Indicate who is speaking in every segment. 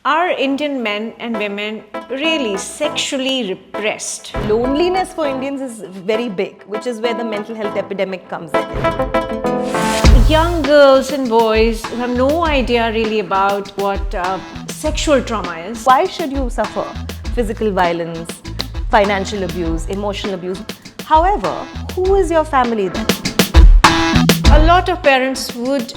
Speaker 1: Are Indian men and women really sexually repressed?
Speaker 2: Loneliness for Indians is very big, which is where the mental health epidemic comes in.
Speaker 1: Young girls and boys who have no idea really about what sexual trauma is.
Speaker 2: Why should you suffer physical violence, financial abuse, emotional abuse? However, who is your family then?
Speaker 1: A lot of parents would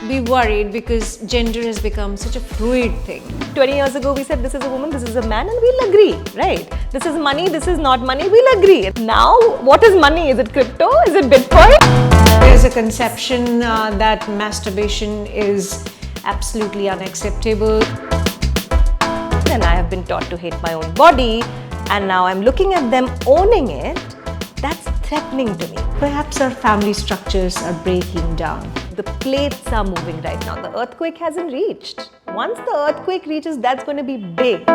Speaker 1: be worried because gender has become such a fluid thing.
Speaker 2: 20 years ago, we said this is a woman, this is a man, and we'll agree, right? This is money, this is not money, we'll agree. Now, what is money? Is it crypto? Is it Bitcoin?
Speaker 1: There's a conception that masturbation is absolutely unacceptable.
Speaker 2: And I have been taught to hate my own body, and now I'm looking at them owning it. That's threatening to me.
Speaker 1: Perhaps our family structures are breaking down.
Speaker 2: The plates are moving right now. The earthquake hasn't reached. Once the earthquake reaches, that's going to be big.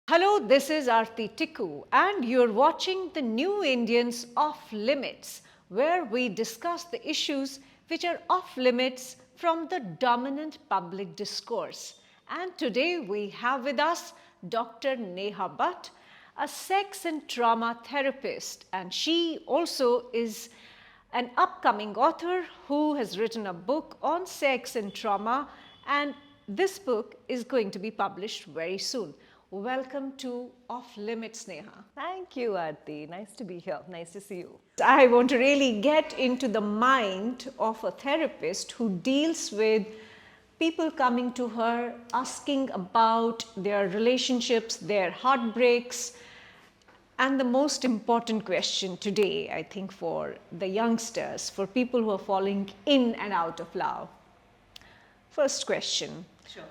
Speaker 1: Hello, this is Aarti Tikoo, and you're watching the New Indians Off Limits, where we discuss the issues which are off limits from the dominant public discourse. And today we have with us Dr. Neha Bhat, a sex and trauma therapist, and she also is an upcoming author who has written a book on sex and trauma, and this book is going to be published very soon. Welcome to Off Limits, Neha.
Speaker 2: Thank you, Aarti. Nice to be here. Nice to see you.
Speaker 1: I want to really get into the mind of a therapist who deals with people coming to her asking about their relationships, their heartbreaks, and the most important question today, I think, for the youngsters, for people who are falling in and out of love. First question.
Speaker 2: Sure.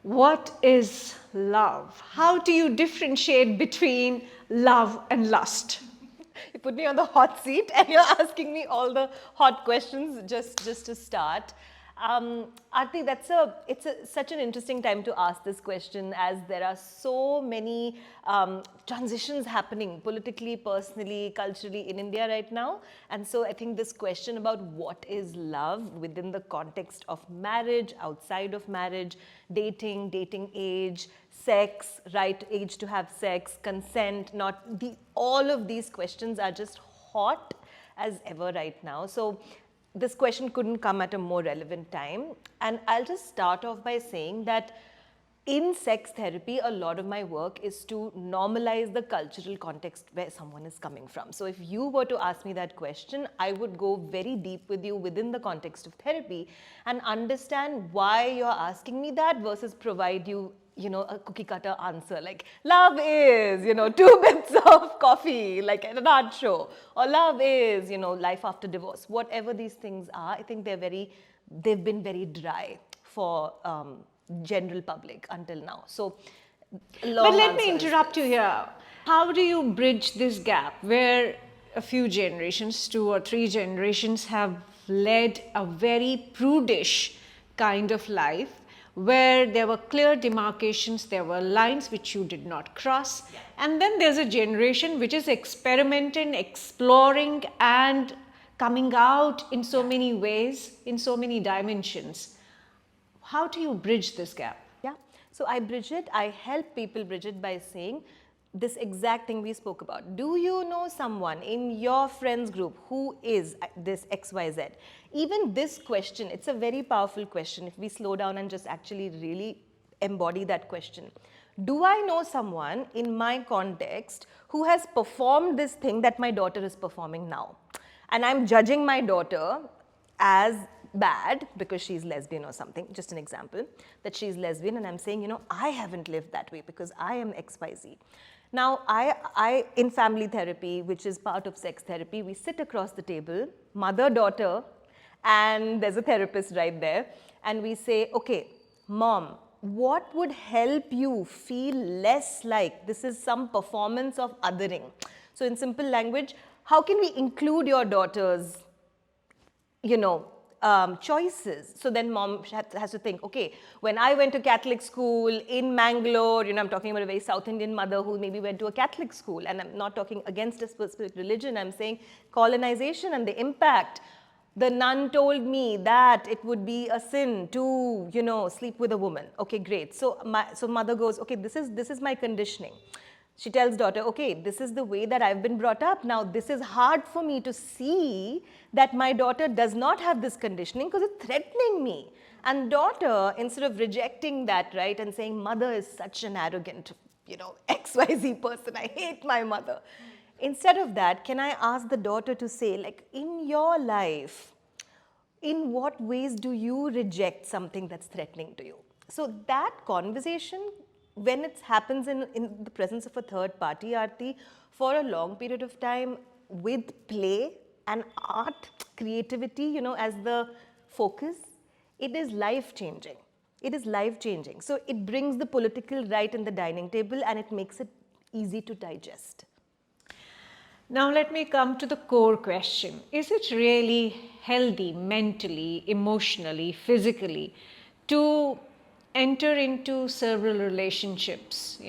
Speaker 1: What is love? How do you differentiate between love and lust?
Speaker 2: You put me on the hot seat and you're asking me all the hot questions just to start. Aarti, such an interesting time to ask this question, as there are so many transitions happening politically, personally, culturally in India right now. And so I think this question about what is love within the context of marriage, outside of marriage, dating age, sex, right age to have sex, consent, all of these questions are just hot as ever right now. So this question couldn't come at a more relevant time. And I'll just start off by saying that in sex therapy, a lot of my work is to normalize the cultural context where someone is coming from. So if you were to ask me that question, I would go very deep with you within the context of therapy and understand why you're asking me that versus provide you a cookie cutter answer like love is, 2 bits of coffee, like at an art show, or love is, life after divorce. Whatever these things are, I think they've been very dry for general public until now. So,
Speaker 1: but let me interrupt you here. How do you bridge this gap where a few generations, 2 or 3 generations, have led a very prudish kind of life, where there were clear demarcations, there were lines which you did not cross, and then there's a generation which is experimenting, exploring, and coming out in so many ways, in so many dimensions. How do you bridge this gap?
Speaker 2: Yeah, so I bridge it, I help people bridge it by saying this exact thing we spoke about. Do you know someone in your friends group who is this XYZ? Even this question, it's a very powerful question if we slow down and just actually really embody that question. Do I know someone in my context who has performed this thing that my daughter is performing now? And I'm judging my daughter as bad because she's lesbian or something, just an example, that she's lesbian, and I'm saying, I haven't lived that way because I am XYZ. Now, I in family therapy, which is part of sex therapy, we sit across the table, mother, daughter, and there's a therapist right there, and we say, okay, mom, what would help you feel less like this is some performance of othering? So in simple language, how can we include your daughter's, choices? So then mom has to think, okay, when I went to Catholic school in Mangalore, I'm talking about a very South Indian mother who maybe went to a Catholic school, and I'm not talking against a specific religion, I'm saying colonization and the impact. The nun told me that it would be a sin to, sleep with a woman. Okay, great. So mother goes, okay, this is my conditioning. She tells daughter, okay, this is the way that I've been brought up. Now this is hard for me to see that my daughter does not have this conditioning because it's threatening me. And daughter, instead of rejecting that, right, and saying mother is such an arrogant, XYZ person, I hate my mother. Instead of that, can I ask the daughter to say, like, in your life, in what ways do you reject something that's threatening to you? So that conversation, when it happens in the presence of a third party, Aarti, for a long period of time, with play and art, creativity, as the focus, it is life changing. It is life changing. So it brings the political right in the dining table and it makes it easy to digest.
Speaker 1: Now let me come to the core question. Is it really healthy mentally, emotionally, physically to enter into several relationships?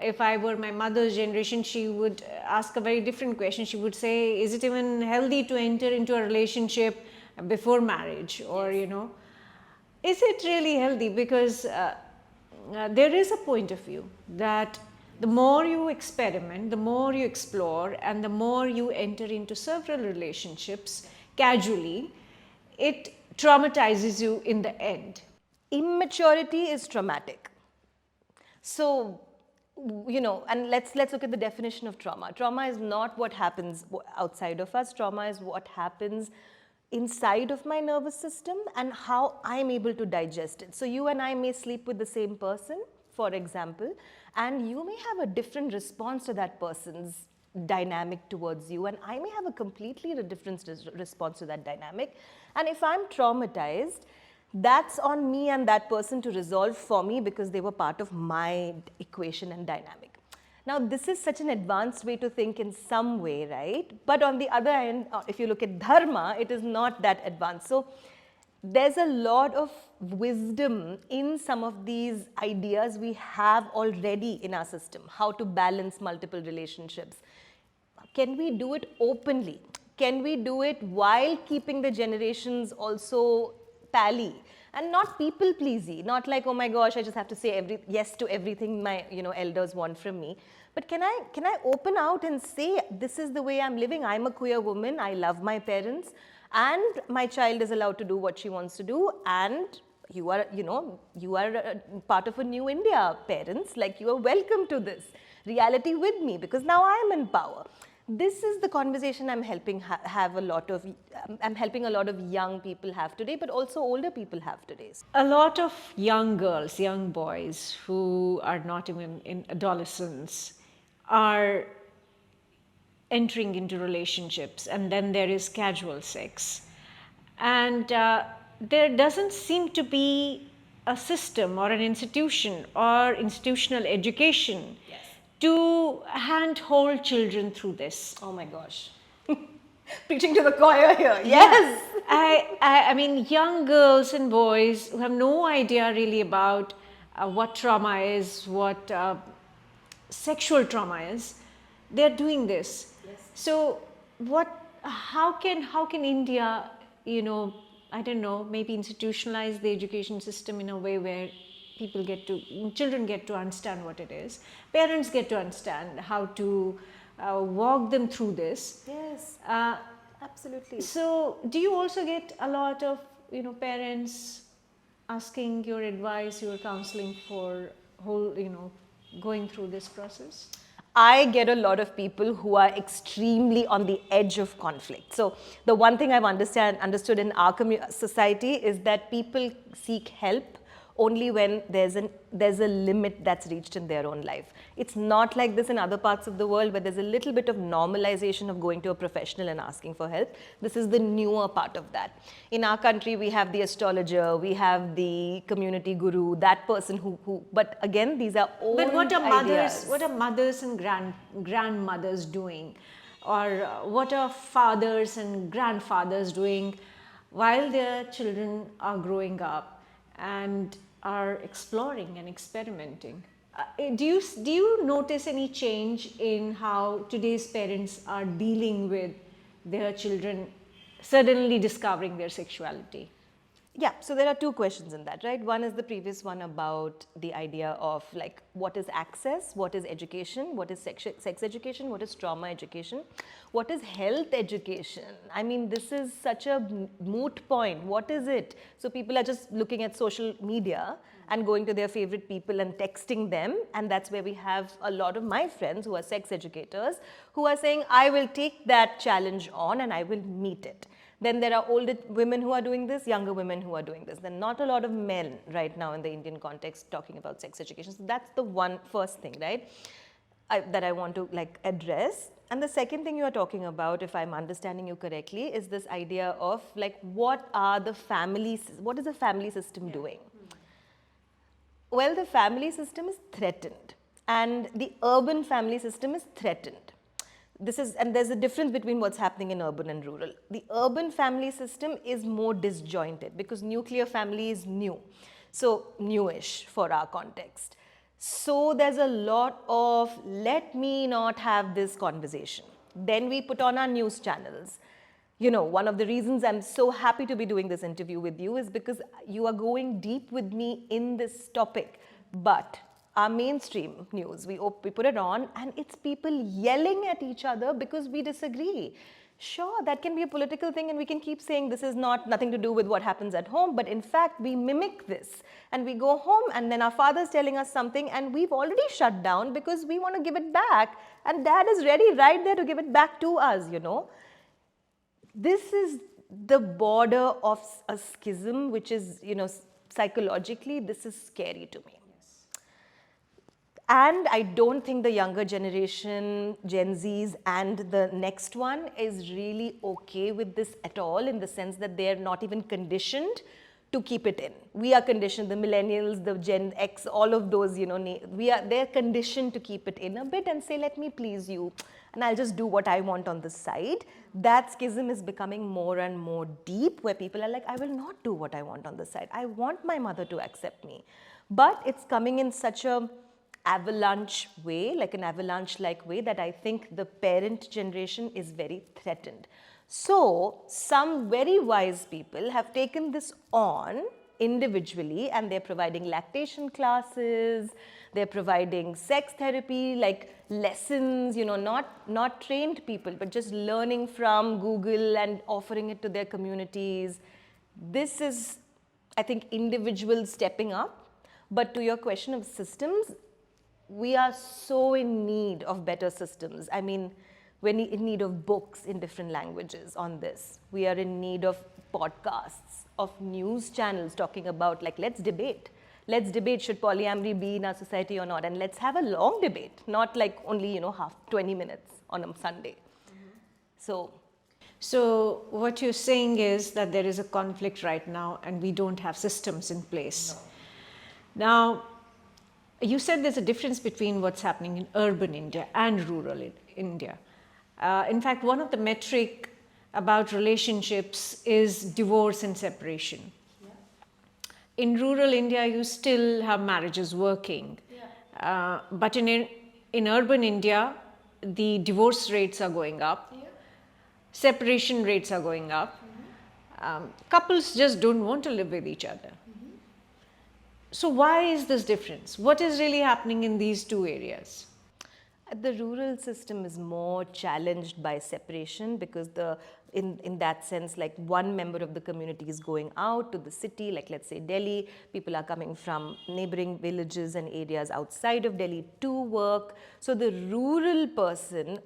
Speaker 1: If I were my mother's generation, she would ask a very different question. She would say, is it even healthy to enter into a relationship before marriage? Or, is it really healthy? Because there is a point of view that the more you experiment, the more you explore, and the more you enter into several relationships casually, it traumatizes you in the end.
Speaker 2: Immaturity is traumatic. So, and let's look at the definition of trauma. Trauma is not what happens outside of us. Trauma is what happens inside of my nervous system and how I'm able to digest it. So you and I may sleep with the same person, for example, and you may have a different response to that person's dynamic towards you, and I may have a completely different response to that dynamic. And if I'm traumatized, that's on me and that person to resolve for me because they were part of my equation and dynamic. Now, this is such an advanced way to think in some way, right? But on the other hand, if you look at dharma, it is not that advanced. So there's a lot of wisdom in some of these ideas we have already in our system, how to balance multiple relationships. Can we do it openly? Can we do it while keeping the generations also tally? And not people pleasy, not like, oh my gosh, I just have to say yes to everything my elders want from me. But can I open out and say, this is the way I'm living. I'm a queer woman. I love my parents, and my child is allowed to do what she wants to do. And you are a part of a new India, parents. Like, you are welcome to this reality with me because now I'm in power. This is the conversation I'm helping have a lot of. I'm helping a lot of young people have today, but also older people have today.
Speaker 1: A lot of young girls, young boys who are not even in adolescence are entering into relationships, and then there is casual sex. And there doesn't seem to be a system or an institution or institutional education to handhold children through this.
Speaker 2: Oh my gosh. Preaching to the choir here. Yes.
Speaker 1: I mean, young girls and boys who have no idea really about what trauma is, what sexual trauma is, they're doing this.
Speaker 2: Yes.
Speaker 1: So how can India, I don't know, maybe institutionalize the education system in a way where children get to understand what it is, parents get to understand how to walk them through this.
Speaker 2: Yes, absolutely.
Speaker 1: So do you also get a lot of parents asking your advice, your counseling for going through this process?
Speaker 2: I get a lot of people who are extremely on the edge of conflict. So the one thing I've understood in our society is that people seek help only when there's a limit that's reached in their own life. It's not like this in other parts of the world where there's a little bit of normalization of going to a professional and asking for help. This is the newer part of that. In our country, we have the astrologer, we have the community guru, that person who but again, these are old ideas.
Speaker 1: But what are mothers and grandmothers doing? Or what are fathers and grandfathers doing while their children are growing up and are exploring and experimenting? Do you notice any change in how today's parents are dealing with their children suddenly discovering their sexuality?
Speaker 2: Yeah, so there are two questions in that, right? One is the previous one about the idea of like what is access, what is education, what is sex education, what is trauma education, what is health education. I mean, this is such a moot point. What is it? So people are just looking at social media and going to their favorite people and texting them, and that's where we have a lot of my friends who are sex educators who are saying, I will take that challenge on and I will meet it. Then there are older women who are doing this, younger women who are doing this. There are not a lot of men right now in the Indian context talking about sex education. So that's the first thing, right, that I want to like address. And the second thing you are talking about, if I'm understanding you correctly, is this idea of like what is the family system doing? Well, the family system is threatened and the urban family system is threatened. And there's a difference between what's happening in urban and rural. The urban family system is more disjointed because nuclear family is new. So newish for our context. So there's a lot of let me not have this conversation. Then we put on our news channels. You know, one of the reasons I'm so happy to be doing this interview with you is because you are going deep with me in this topic. But our mainstream news, we put it on and it's people yelling at each other because we disagree. Sure, that can be a political thing and we can keep saying this is nothing to do with what happens at home, but in fact we mimic this and we go home and then our father's telling us something and we've already shut down because we want to give it back and dad is ready right there to give it back to us, you know. This is the border of a schism which is, you know, psychologically this is scary to me. And I don't think the younger generation, Gen Zs and the next one is really okay with this at all, in the sense that they're not even conditioned to keep it in. We are conditioned, the millennials, the Gen X, all of those, you know, they're conditioned to keep it in a bit and say, let me please you and I'll just do what I want on the side. That schism is becoming more and more deep, where people are like, I will not do what I want on the side. I want my mother to accept me. But it's coming in such a avalanche way, like an avalanche-like way, that I think the parent generation is very threatened. So some very wise people have taken this on individually and they're providing lactation classes, they're providing sex therapy, like lessons, you know, not trained people, but just learning from Google and offering it to their communities. This is, I think, individuals stepping up. But to your question of systems, we are so in need of better systems. I mean, we're in need of books in different languages on this. We are in need of podcasts, of news channels talking about, like, let's debate. Let's debate, should polyamory be in our society or not? And let's have a long debate, not like only, you know, 20 minutes on a Sunday.
Speaker 1: So what you're saying is that there is a conflict right now and we don't have systems in place. No. Now, you said there's a difference between what's happening in urban India and rural India. In fact, one of the metric about relationships is divorce and separation. Yeah. In rural India, you still have marriages working. Yeah. But in urban India, the divorce rates are going up. Yeah. Separation rates are going up. Mm-hmm. Couples just don't want to live with each other. So why is this difference? What is really happening in these two areas?
Speaker 2: The rural system is more challenged by separation because in that sense, like, one member of the community is going out to the city, like let's say Delhi, people are coming from neighboring villages and areas outside of Delhi to work. So the rural person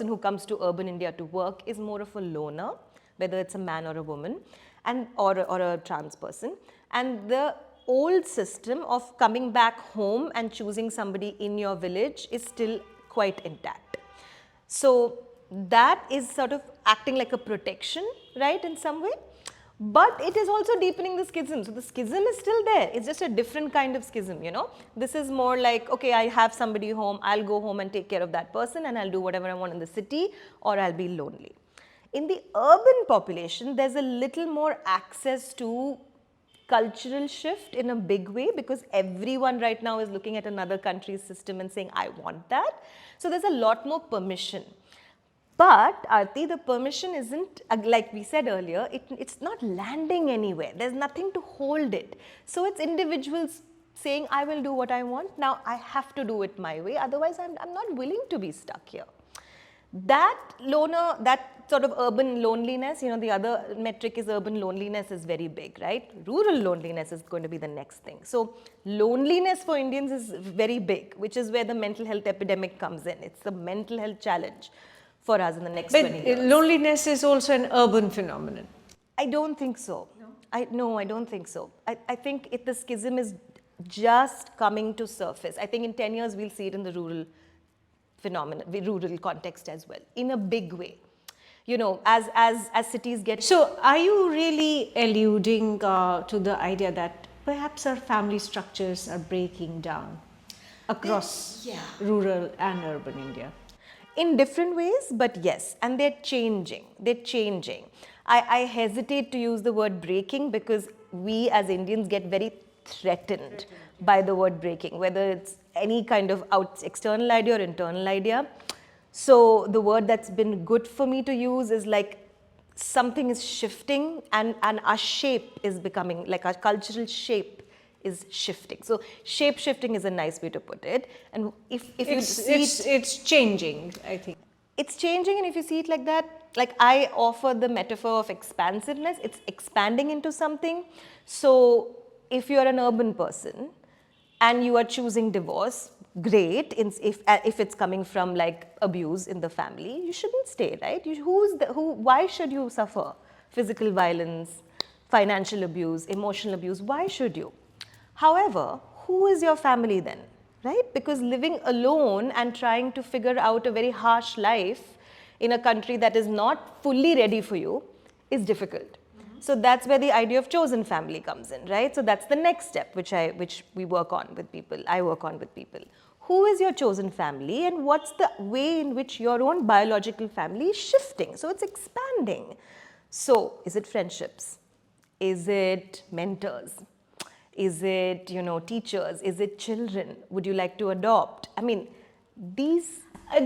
Speaker 2: who comes to urban India to work is more of a loner, whether it's a man or a woman, or a trans person. And the old system of coming back home and choosing somebody in your village is still quite intact. So that is sort of acting like a protection, right, in some way. But it is also deepening the schism. So the schism is still there. It's just a different kind of schism, you know. This is more like, okay, I have somebody home, I'll go home and take care of that person and I'll do whatever I want in the city, or I'll be lonely. In the urban population, there's a little more access to cultural shift in a big way, because everyone right now is looking at another country's system and saying, I want that. So there's a lot more permission. But Aarti, the permission isn't, like we said earlier, it's not landing anywhere. There's nothing to hold it. So it's individuals saying, I will do what I want. Now I have to do it my way. Otherwise, I'm not willing to be stuck here. That loner, that sort of urban loneliness, the other metric is urban loneliness is very big, right? Rural loneliness is going to be the next thing. So loneliness for Indians is very big, which is where the mental health epidemic comes in. It's the mental health challenge for us in the next 20 years.
Speaker 1: Loneliness is also an urban phenomenon.
Speaker 2: I don't think so. No, I don't think so. I think the schism is just coming to surface. I think in 10 years we'll see it in the rural phenomenon, rural context as well, in a big way. As cities get...
Speaker 1: So are you really alluding to the idea that perhaps our family structures are breaking down across rural and urban India?
Speaker 2: In different ways, but yes, and they're changing. I hesitate to use the word breaking because we as Indians get very threatened by the word breaking, whether it's any kind of external idea or internal idea. So the word that's been good for me to use is like something is shifting and our shape is becoming, like our cultural shape is shifting. So shape shifting is a nice way to put it. And if you see
Speaker 1: it's changing, I think.
Speaker 2: It's changing, and if you see it like that, like I offer the metaphor of expansiveness, it's expanding into something. So if you're an urban person and you are choosing divorce, great. If it's coming from like abuse in the family, you shouldn't stay, right? Why should you suffer physical violence, financial abuse, emotional abuse? Why should you? However, who is your family then, right? Because living alone and trying to figure out a very harsh life in a country that is not fully ready for you is difficult. So that's where the idea of chosen family comes in, right? So that's the next step which we work on with people. I work on with people. Who is your chosen family, and what's the way in which your own biological family is shifting? So it's expanding. So is it friendships? Is it mentors? Is it, teachers? Is it children? Would you like to adopt? I mean, these...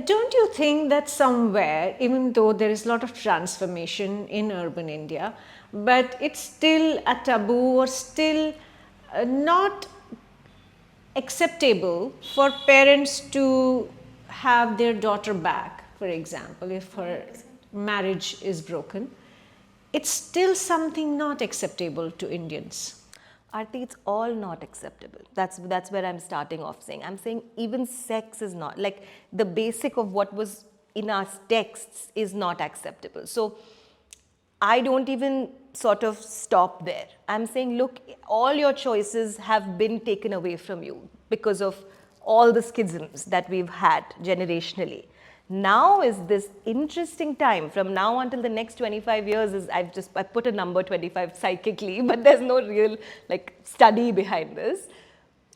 Speaker 1: Don't you think that somewhere, even though there is a lot of transformation in urban India, but it's still a taboo or still not acceptable for parents to have their daughter back, for example, if her marriage is broken? It's still something not acceptable to Indians.
Speaker 2: Aarti, it's all not acceptable. That's where I'm starting off saying. I'm saying even sex is not, like the basic of what was in our texts is not acceptable. So I don't even sort of stop there. I'm saying, look, all your choices have been taken away from you because of all the schisms that we've had generationally. Now is this interesting time. From now until the next 25 years, I put a number 25 psychically, but there's no real study behind this.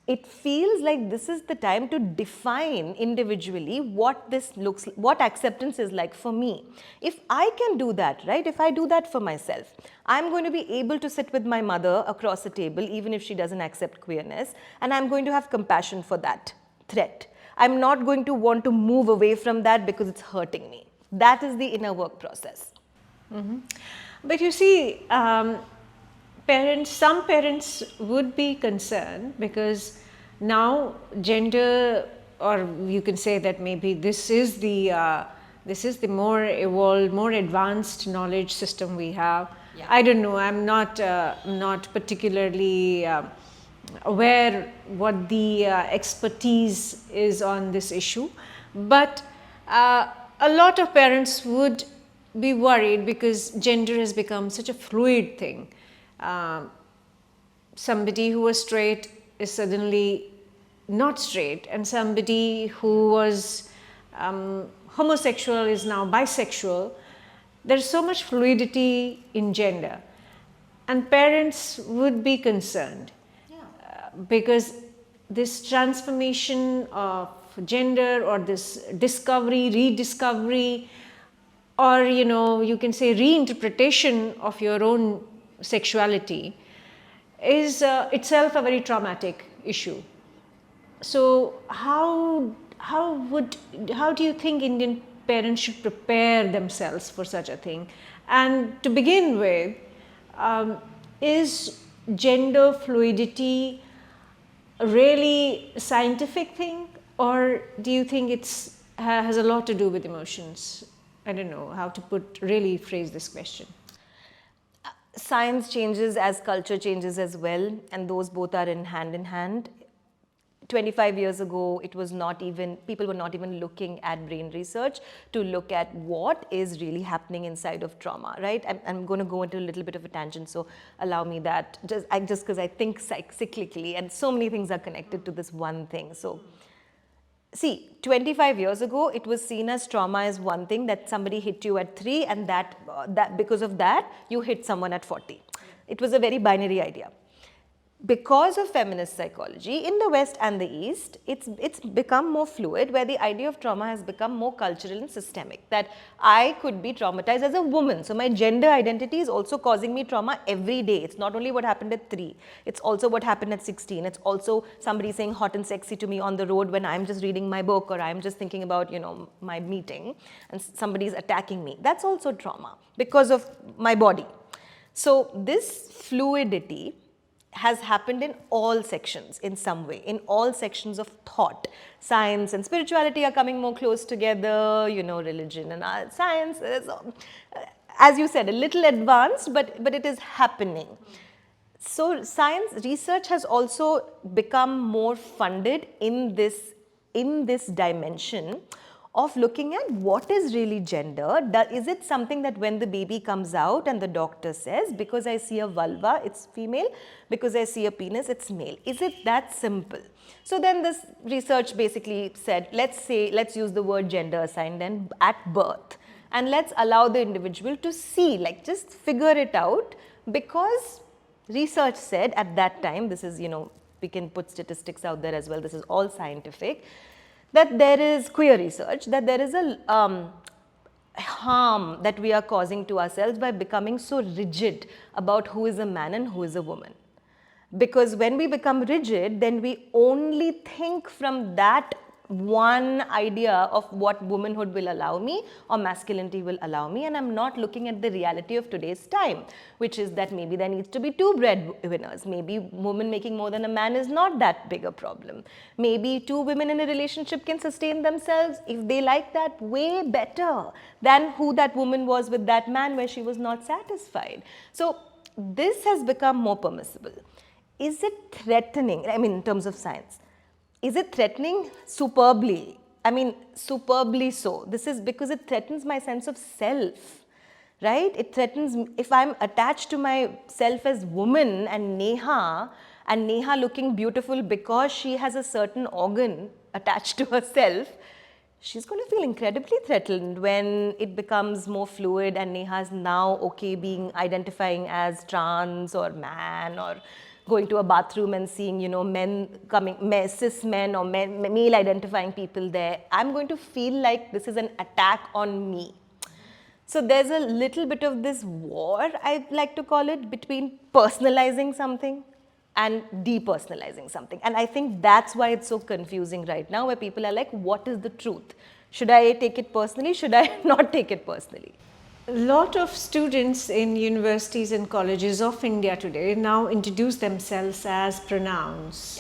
Speaker 2: It feels like this is the time to define individually what acceptance is like for me. If I can do that, right? If I do that for myself, I'm going to be able to sit with my mother across the table, even if she doesn't accept queerness, and I'm going to have compassion for that threat. I'm not going to want to move away from that because it's hurting me. That is the inner work process.
Speaker 1: Mm-hmm. But you see, some parents would be concerned because now gender, or you can say that maybe this is the more evolved, more advanced knowledge system we have. Yeah. I don't know. I'm not particularly aware what the expertise is on this issue, but a lot of parents would be worried because gender has become such a fluid thing. Somebody who was straight is suddenly not straight, and somebody who was homosexual is now bisexual. There's so much fluidity in gender, and parents would be concerned. Because this transformation of gender, or this discovery, rediscovery, or you can say reinterpretation of your own sexuality is itself a very traumatic issue. So how do you think Indian parents should prepare themselves for such a thing? And to begin with, is gender fluidity a really scientific thing, or do you think it's has a lot to do with emotions? I don't know how to really phrase this question.
Speaker 2: Science changes as culture changes as well, and those both are in hand. 25 years ago, it was not even, people were not even looking at brain research to look at what is really happening inside of trauma, right? I'm going to go into a little bit of a tangent, so allow me that, just because I think cyclically, and so many things are connected to this one thing. So see, 25 years ago, it was seen as trauma as one thing, that somebody hit you at 3 and that because of that, you hit someone at 40. It was a very binary idea. Because of feminist psychology in the West and the East, it's become more fluid, where the idea of trauma has become more cultural and systemic, that I could be traumatized as a woman. So my gender identity is also causing me trauma every day. It's not only what happened at 3, it's also what happened at 16. It's also somebody saying hot and sexy to me on the road when I'm just reading my book, or I'm just thinking about, my meeting, and somebody's attacking me. That's also trauma because of my body. So this fluidity has happened in all sections in some way, in all sections of thought. Science and spirituality are coming more close together, religion and art, science is, as you said, a little advanced, but it is happening. So science research has also become more funded in this dimension of looking at what is really gender. Is it something that when the baby comes out and the doctor says, because I see a vulva, it's female, because I see a penis, it's male? Is it that simple? So then this research basically said, let's use the word gender assigned then at birth, and let's allow the individual to see, like just figure it out, because research said at that time, this is, we can put statistics out there as well, this is all scientific, that there is queer research, that there is a harm that we are causing to ourselves by becoming so rigid about who is a man and who is a woman. Because when we become rigid, then we only think from that one idea of what womanhood will allow me or masculinity will allow me, and I'm not looking at the reality of today's time, which is that maybe there needs to be 2 breadwinners. Maybe woman making more than a man is not that big a problem. Maybe 2 women in a relationship can sustain themselves, if they like that, way better than who that woman was with that man where she was not satisfied. So this has become more permissible. Is it threatening? I mean, in terms of science, is it threatening? Superbly. I mean, superbly so. This is because it threatens my sense of self, right? It threatens, if I'm attached to myself as woman and Neha looking beautiful because she has a certain organ attached to herself, she's going to feel incredibly threatened when it becomes more fluid and Neha is now okay identifying as trans or man, or going to a bathroom and seeing, men coming, cis men or male identifying people there. I'm going to feel like this is an attack on me. So there's a little bit of this war, I like to call it, between personalizing something and depersonalizing something. And I think that's why it's so confusing right now, where people are like, what is the truth? Should I take it personally? Should I not take it personally?
Speaker 1: A lot of students in universities and colleges of India today now introduce themselves as pronouns.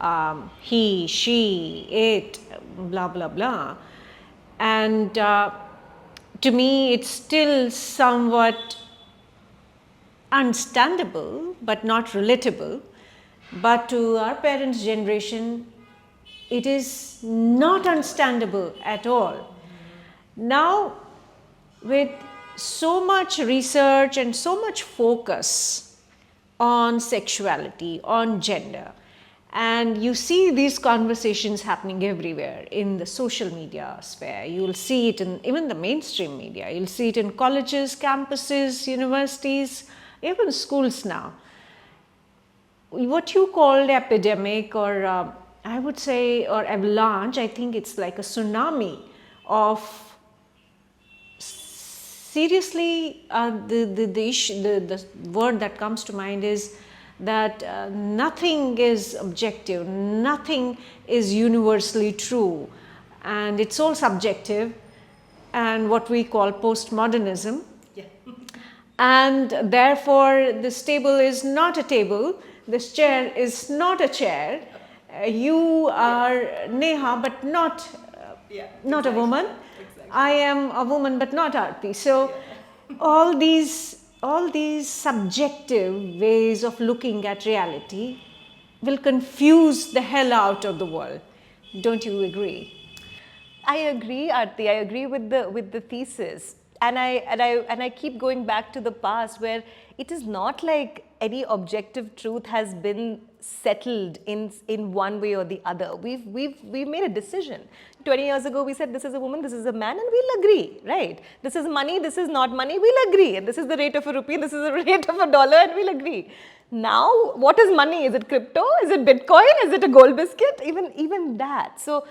Speaker 1: Yeah. He, she, it, blah, blah, blah. And to me, it's still somewhat understandable, but not relatable. But to our parents' generation, it is not understandable at all. Now, with so much research and so much focus on sexuality, on gender, and you see these conversations happening everywhere in the social media sphere. You'll see it in even the mainstream media. You'll see it in colleges, campuses, universities, even schools now. What you called epidemic, or I would say, or avalanche, I think it's like a tsunami of seriously, the word that comes to mind is that nothing is objective, nothing is universally true, and it's all subjective. and what we call postmodernism. And therefore, this table is not a table, this chair is not a chair. You are Neha, but not a woman. I am a woman, but not Aarti. So, all these subjective ways of looking at reality will confuse the hell out of the world. Don't you agree?
Speaker 2: I agree, Aarti. I agree with the thesis, and I keep going back to the past where it is not like any objective truth has been settled in one way or the other. We've made a decision. 20 years ago, we said this is a woman, this is a man, and we'll agree, right? This is money, this is not money, we'll agree. And this is the rate of a rupee, this is the rate of a dollar, and we'll agree. Now, what is money? Is it crypto? Is it Bitcoin? Is it a gold biscuit? Even that. So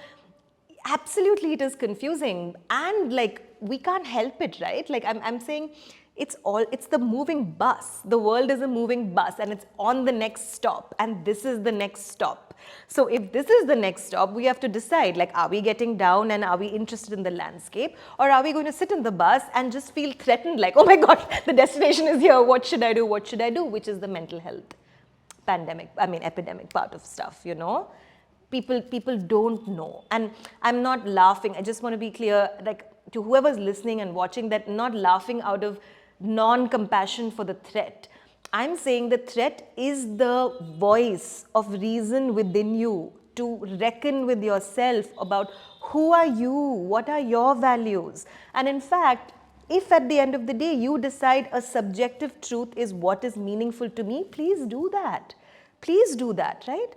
Speaker 2: absolutely, it is confusing, and like we can't help it, right? Like I'm saying, it's the moving bus. The world is a moving bus, and it's on the next stop, and this is the next stop. So if this is the next stop, we have to decide, like, are we getting down and are we interested in the landscape, or are we going to sit in the bus and just feel threatened, like, oh my God, the destination is here. What should I do? What should I do? Which is the mental health epidemic part of stuff, you know. People don't know. And I'm not laughing. I just want to be clear, like, to whoever's listening and watching, that not laughing out of non-compassion for the threat. I'm saying the threat is the voice of reason within you to reckon with yourself about who are you, what are your values. And in fact, if at the end of the day you decide a subjective truth is what is meaningful to me, please do that. Please do that, right?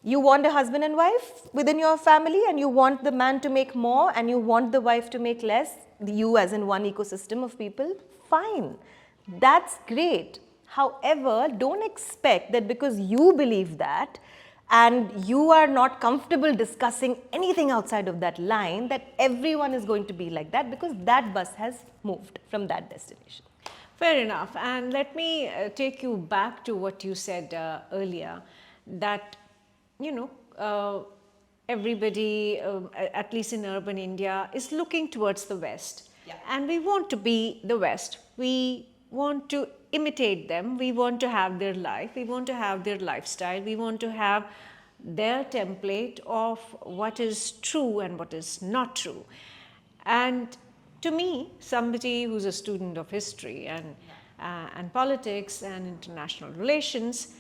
Speaker 2: You want a husband and wife within your family, and you want the man to make more and you want the wife to make less, you as in one ecosystem of people, fine. That's great. However, don't expect that because you believe that and you are not comfortable discussing anything outside of that line, that everyone is going to be like that, because that bus has moved from that destination.
Speaker 1: Fair enough. And let me take you back to what you said earlier, that everybody, at least in urban India, is looking towards the West. Yeah. And we want to be the West. We want to imitate them. We want to have their life. We want to have their lifestyle. We want to have their template of what is true and what is not true. And to me, somebody who's a student of history and politics and international relations,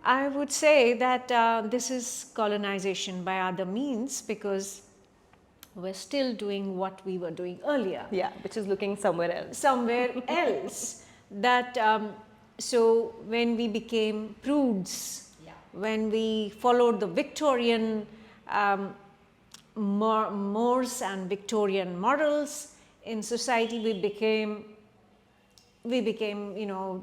Speaker 1: I would say that this is colonization by other means, because we're still doing what we were doing earlier.
Speaker 2: Yeah, which is looking somewhere else.
Speaker 1: Somewhere else. That so when we became prudes, when we followed the Victorian mores and Victorian morals in society, we became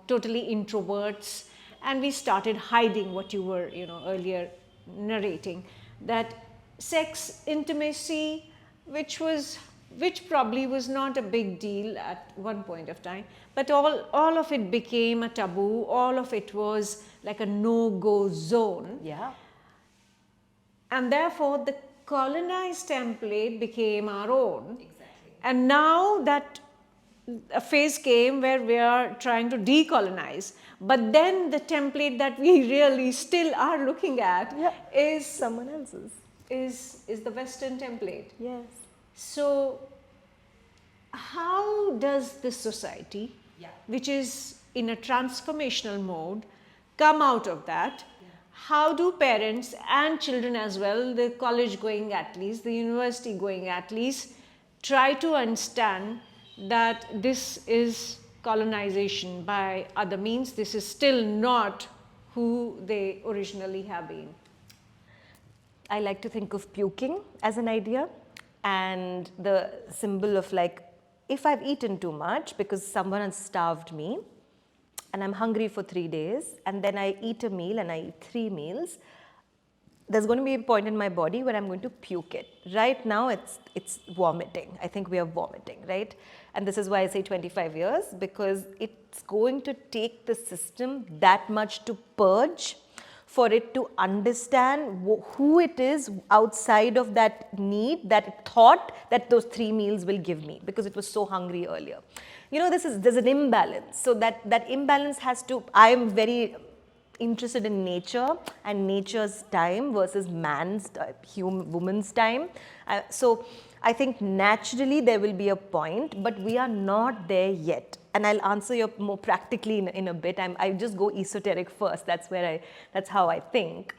Speaker 1: totally introverts. And we started hiding what you were, earlier narrating, that sex, intimacy, which probably was not a big deal at one point of time, but all of it became a taboo. All of it was like a no-go zone.
Speaker 2: Yeah.
Speaker 1: And therefore, the colonized template became our own. Exactly. And now that a phase came where we are trying to decolonize, but then the template that we really still are looking at is
Speaker 2: someone else's,
Speaker 1: is the Western template.
Speaker 2: Yes.
Speaker 1: So how does this society, which is in a transformational mode, come out of that? How do parents and children as well, the college going athletes, the university going athletes, try to understand that this is colonization by other means? This is still not who they originally have been.
Speaker 2: I like to think of puking as an idea, and the symbol of, like, if I've eaten too much because someone has starved me and I'm hungry for 3 days, and then I eat a meal and I eat 3 meals, there's going to be a point in my body where I'm going to puke it. Right now, it's vomiting. I think we are vomiting, right? And this is why I say 25 years, because it's going to take the system that much to purge. for it to understand who it is outside of that need, that thought that those 3 meals will give me, because it was so hungry earlier. You know, there's an imbalance. So that imbalance has to, I am very interested in nature and nature's time versus man's, woman's time. So I think naturally there will be a point, but we are not there yet. And I'll answer you more practically in a bit. I just go esoteric first. That's how I think.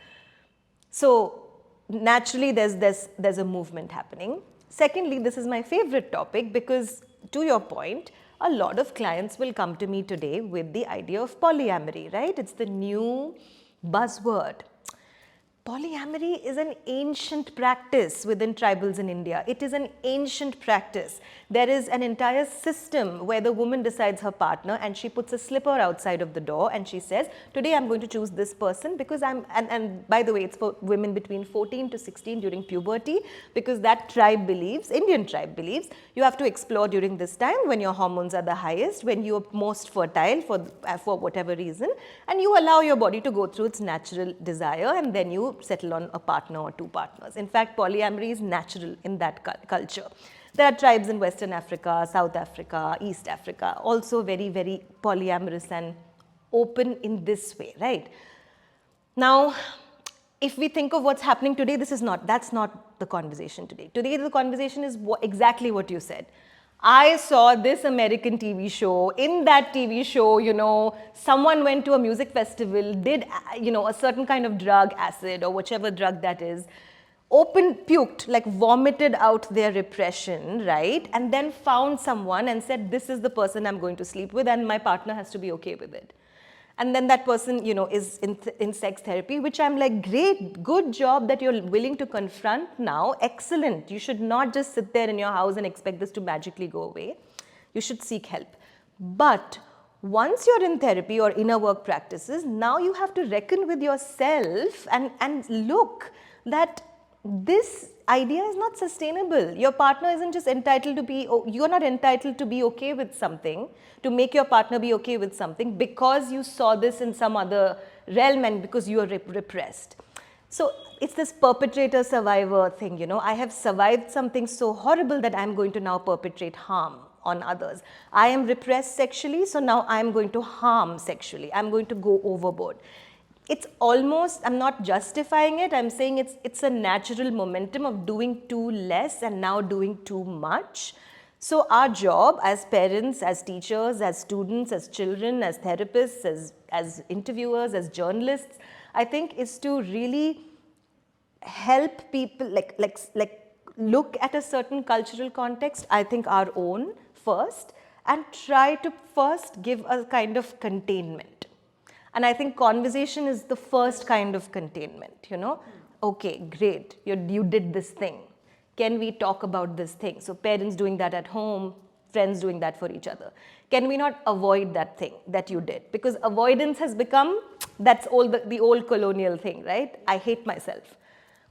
Speaker 2: So naturally there's a movement happening. Secondly, this is my favorite topic because, to your point, a lot of clients will come to me today with the idea of polyamory, right? It's the new buzzword. Polyamory is an ancient practice within tribals in India. It is an ancient practice. There is an entire system where the woman decides her partner and she puts a slipper outside of the door and she says, today I'm going to choose this person because and by the way, it's for women between 14 to 16 during puberty, because that tribe believes, Indian tribe believes, you have to explore during this time when your hormones are the highest, when you are most fertile for whatever reason, and you allow your body to go through its natural desire, and then you settle on a partner or 2 partners. In fact, polyamory is natural in that culture. There are tribes in Western Africa, South Africa, East Africa, also very, very polyamorous and open in this way, right? Now, if we think of what's happening today, that's not the conversation today. Today, the conversation is exactly what you said. I saw this American TV show. In that TV show, you know, someone went to a music festival, did, you know, a certain kind of drug, acid or whichever drug that is, puked, like vomited out their repression, right? And then found someone and said, this is the person I'm going to sleep with and my partner has to be okay with it. And then that person, you know, is in sex therapy, which I'm like, great, good job that you're willing to confront now. Excellent. You should not just sit there in your house and expect this to magically go away. You should seek help. But once you're in therapy or inner work practices, now you have to reckon with yourself and look that this idea is not sustainable. Your partner isn't just entitled to be, you're not entitled to be okay with something, to make your partner be okay with something because you saw this in some other realm and because you are repressed. So it's this perpetrator survivor thing, you know. I have survived something so horrible that I'm going to now perpetrate harm on others. I am repressed sexually, so now I'm going to harm sexually. I'm going to go overboard. It's almost, I'm not justifying it, I'm saying it's a natural momentum of doing too less and now doing too much. So our job as parents, as teachers, as students, as children, as therapists, as interviewers, as journalists, I think is to really help people like look at a certain cultural context, I think our own first, and try to first give a kind of containment. And I think conversation is the first kind of containment, you know. Okay, great, you did this thing. Can we talk about this thing? So parents doing that at home, friends doing that for each other. Can we not avoid that thing that you did? Because avoidance has become, that's all the old colonial thing, right? I hate myself.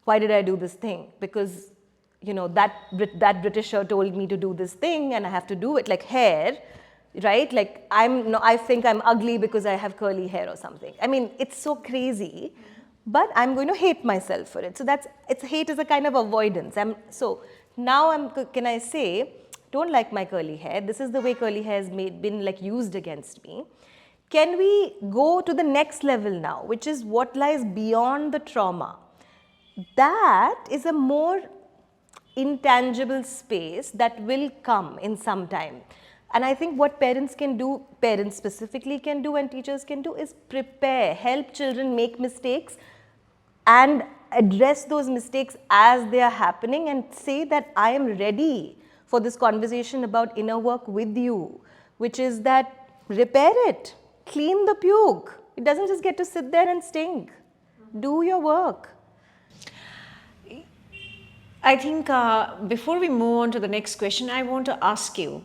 Speaker 2: Why did I do this thing? Because, you know, that Britisher told me to do this thing and I have to do it, like hair. Right? Like I think I'm ugly because I have curly hair or something. I mean, it's so crazy, but I'm going to hate myself for it. So hate is a kind of avoidance. Can I say, don't like my curly hair. This is the way curly hair has been like used against me. Can we go to the next level now, which is what lies beyond the trauma? That is a more intangible space that will come in some time. And I think what parents can do, parents specifically can do and teachers can do is prepare, help children make mistakes and address those mistakes as they are happening and say that I am ready for this conversation about inner work with you, which is that repair it, clean the puke. It doesn't just get to sit there and stink. Do your work.
Speaker 1: I think before we move on to the next question, I want to ask you,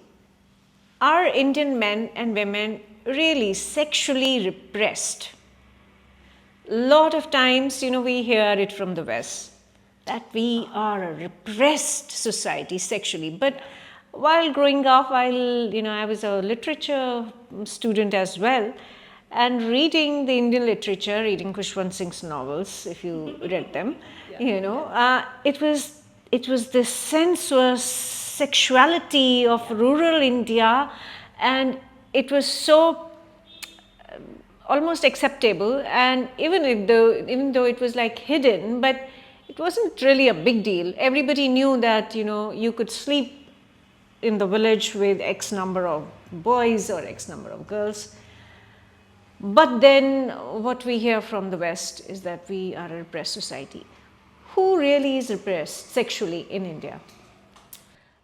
Speaker 1: are Indian men and women really sexually repressed? A lot of times, you know, we hear it from the West that we are a repressed society sexually. But while growing up, I was a literature student as well. and reading the Indian literature, reading Khushwant Singh's novels, if you read them, it was this sensuous sexuality of rural India, and it was so almost acceptable. And even though it was like hidden, but it wasn't really a big deal. Everybody knew that you could sleep in the village with X number of boys or X number of girls. But then what we hear from the West is that we are a repressed society. Who really is repressed sexually in India?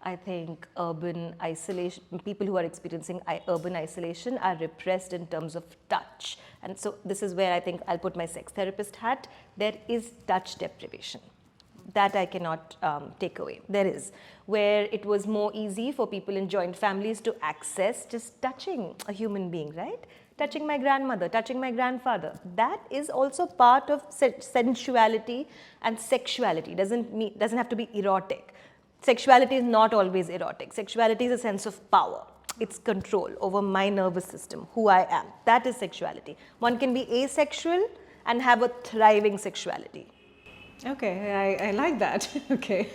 Speaker 2: I think urban isolation, people who are experiencing urban isolation are repressed in terms of touch. And so this is where I think I'll put my sex therapist hat. There is touch deprivation. That I cannot take away. There is. Where it was more easy for people in joint families to access just touching a human being, right? Touching my grandmother, touching my grandfather. That is also part of sensuality and sexuality. Doesn't have to be erotic. Sexuality is not always erotic. Sexuality is a sense of power. It's control over my nervous system, who I am. That is sexuality. One can be asexual and have a thriving sexuality.
Speaker 1: Okay, I like that. Okay.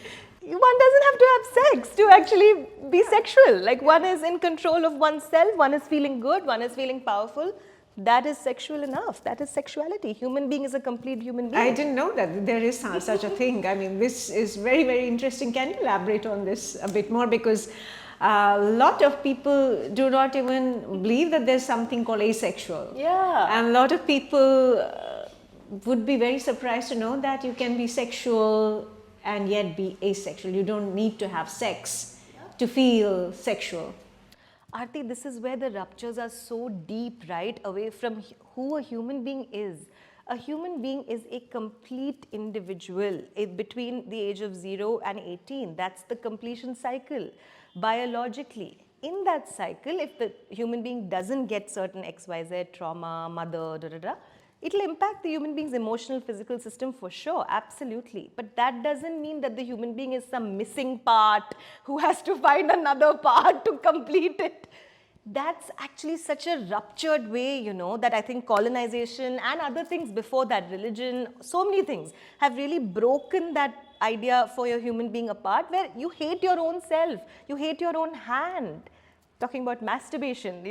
Speaker 2: One doesn't have to have sex to actually be sexual. Like one is in control of oneself, one is feeling good, one is feeling powerful. That is sexual enough. That is sexuality. Human being is a complete human being.
Speaker 1: I didn't know that there is such a thing. I mean, this is very, very interesting. Can you elaborate on this a bit more? Because a lot of people do not even believe that there's something called asexual.
Speaker 2: Yeah.
Speaker 1: And a lot of people would be very surprised to know that you can be sexual and yet be asexual. You don't need to have sex to feel sexual.
Speaker 2: Aarti, this is where the ruptures are so deep, right? Away from who a human being is. A human being is a complete individual between the age of 0 and 18. That's the completion cycle, biologically. In that cycle, if the human being doesn't get certain XYZ, trauma, mother, it'll impact the human being's emotional, physical system for sure, absolutely. But that doesn't mean that the human being is some missing part who has to find another part to complete it. That's actually such a ruptured way, that I think colonization and other things before that, religion, so many things have really broken that idea for your human being apart, where you hate your own self, you hate your own hand. Talking about masturbation,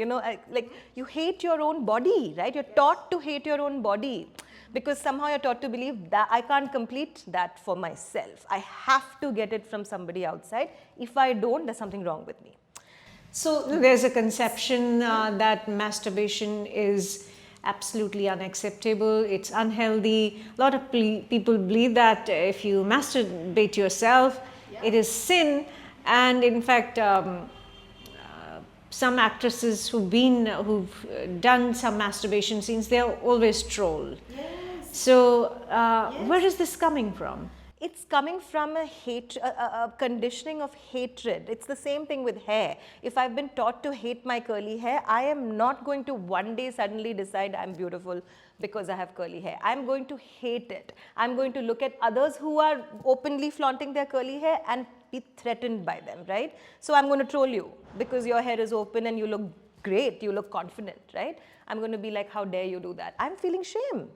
Speaker 2: like you hate your own body, right? You're taught to hate your own body because somehow you're taught to believe that I can't complete that for myself. I have to get it from somebody outside. If I don't, there's something wrong with me.
Speaker 1: So there's a conception that masturbation is absolutely unacceptable, it's unhealthy. A lot of people believe that if you masturbate yourself, it is sin. And in fact, some actresses who've done some masturbation scenes, they're always trolled.
Speaker 2: Yes.
Speaker 1: So where is this coming from?
Speaker 2: It's coming from a conditioning of hatred. It's the same thing with hair. If I've been taught to hate my curly hair, I am not going to one day suddenly decide I'm beautiful because I have curly hair. I'm going to hate it. I'm going to look at others who are openly flaunting their curly hair and be threatened by them, right? So I'm going to troll you because your hair is open and you look great, you look confident, right? I'm going to be like, how dare you do that? I'm feeling shame.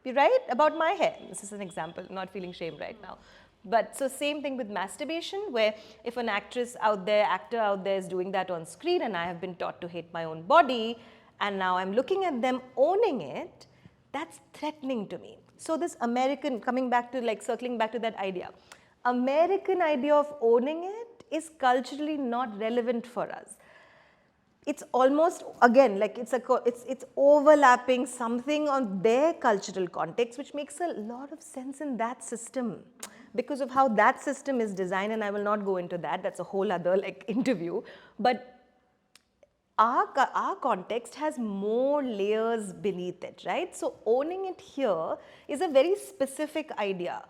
Speaker 2: Right? About my hair. This is an example, not feeling shame right now. But so same thing with masturbation, where if an actor out there is doing that on screen and I have been taught to hate my own body and now I'm looking at them owning it, that's threatening to me. So this American, circling back to that idea, American idea of owning it is culturally not relevant for us. It's almost, again, like it's overlapping something on their cultural context, which makes a lot of sense in that system because of how that system is designed, and I will not go into that. That's a whole other interview. But our context has more layers beneath it, right? So owning it here is a very specific idea.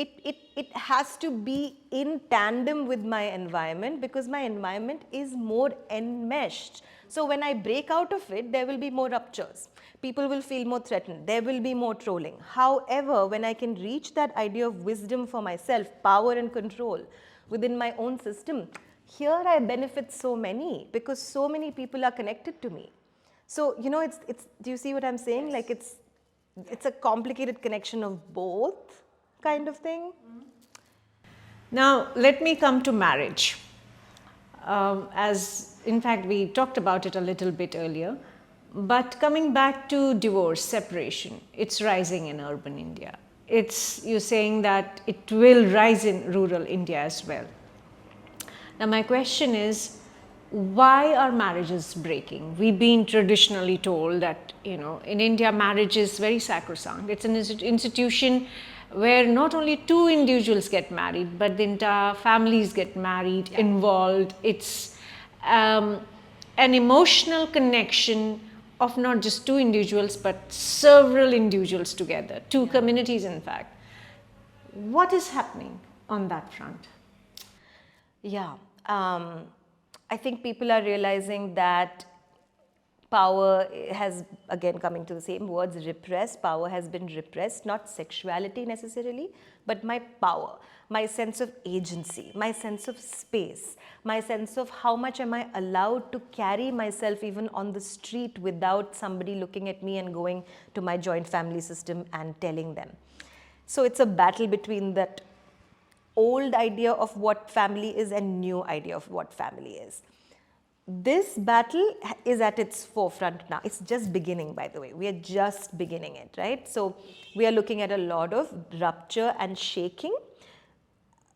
Speaker 2: It has to be in tandem with my environment because my environment is more enmeshed. So when I break out of it, there will be more ruptures. People will feel more threatened. There will be more trolling. However, when I can reach that idea of wisdom for myself, power and control within my own system, here I benefit so many because so many people are connected to me. So, do you see what I'm saying? Like it's a complicated connection of both kind of thing.
Speaker 1: Now, let me come to marriage. As in fact, we talked about it a little bit earlier. But coming back to divorce, separation, it's rising in urban India. You're saying that it will rise in rural India as well. Now, my question is, why are marriages breaking? We've been traditionally told that, in India, marriage is very sacrosanct. It's an institution where not only two individuals get married, but the entire families get married, involved. It's an emotional connection of not just two individuals, but several individuals together, two communities, in fact. What is happening on that front?
Speaker 2: Yeah. I think people are realizing that power has, again coming to the same words, repressed. Power has been repressed, not sexuality necessarily, but my power, my sense of agency, my sense of space, my sense of how much am I allowed to carry myself even on the street without somebody looking at me and going to my joint family system and telling them. So it's a battle between that old idea of what family is and new idea of what family is. This battle is at its forefront now. It's just beginning, by the way. We are just beginning it, right? So we are looking at a lot of rupture and shaking.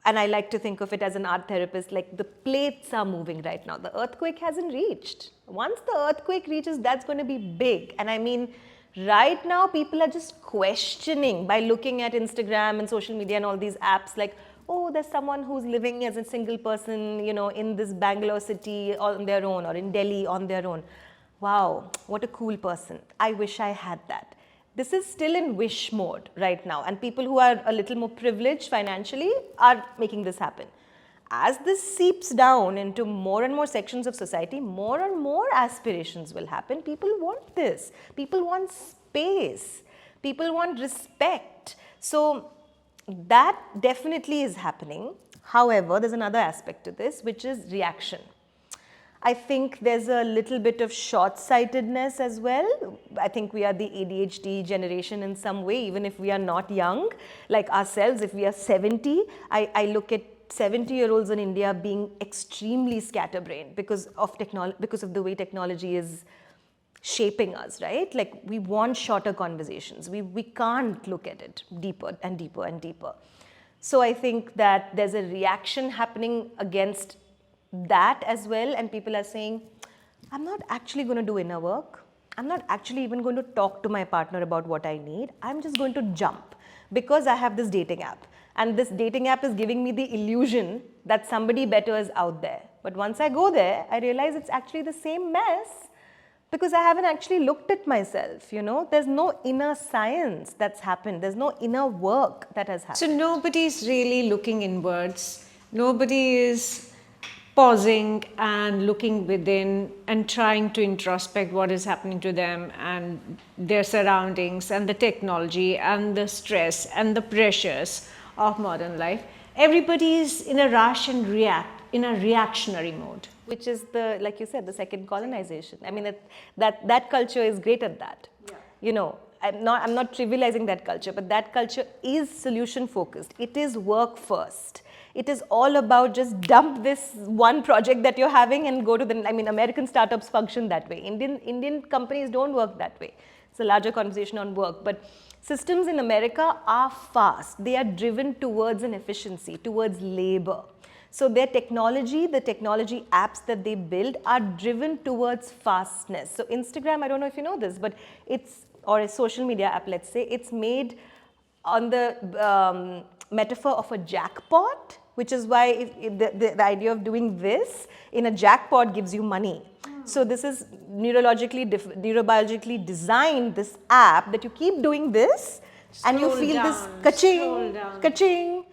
Speaker 2: And I like to think of it as an art therapist, like the plates are moving right now. The earthquake hasn't reached. Once the earthquake reaches, that's going to be big. And I mean, right now, people are just questioning by looking at Instagram and social media and all these apps like, oh, there's someone who's living as a single person, in this Bangalore city on their own or in Delhi on their own. Wow, what a cool person. I wish I had that. This is still in wish mode right now. And people who are a little more privileged financially are making this happen. As this seeps down into more and more sections of society, more and more aspirations will happen. People want this. People want space. People want respect. So that definitely is happening. However, there's another aspect to this, which is reaction. I think there's a little bit of short-sightedness as well. I think we are the ADHD generation in some way, even if we are not young, like ourselves. If we are 70, I look at 70-year-olds in India being extremely scatterbrained because of the way technology is shaping us, right? Like we want shorter conversations. We can't look at it deeper and deeper and deeper. So I think that there's a reaction happening against that as well, and people are saying, I'm not actually going to do inner work. I'm not actually even going to talk to my partner about what I need. I'm just going to jump because I have this dating app. And this dating app is giving me the illusion that somebody better is out there. But once I go there, I realize it's actually the same mess because I haven't actually looked at myself, There's no inner science that's happened. There's no inner work that has happened.
Speaker 1: So nobody's really looking inwards. Nobody is pausing and looking within and trying to introspect what is happening to them and their surroundings and the technology and the stress and the pressures of modern life. Everybody is in a rush and in a reactionary mode.
Speaker 2: Which is like you said, the second colonization. I mean, that culture is great at that. Yeah. I'm not trivializing that culture, but that culture is solution focused. It is work first. It is all about just dump this one project that you're having and go to American startups function that way. Indian companies don't work that way. It's a larger conversation on work, but systems in America are fast. They are driven towards an efficiency, towards labor. So their technology, the technology apps that they build are driven towards fastness. So Instagram, I don't know if you know this, but or a social media app, let's say, it's made on the metaphor of a jackpot, which is why the idea of doing this in a jackpot gives you money. So this is neurobiologically designed, this app, that you keep doing this and you feel this ka-ching, ka-ching,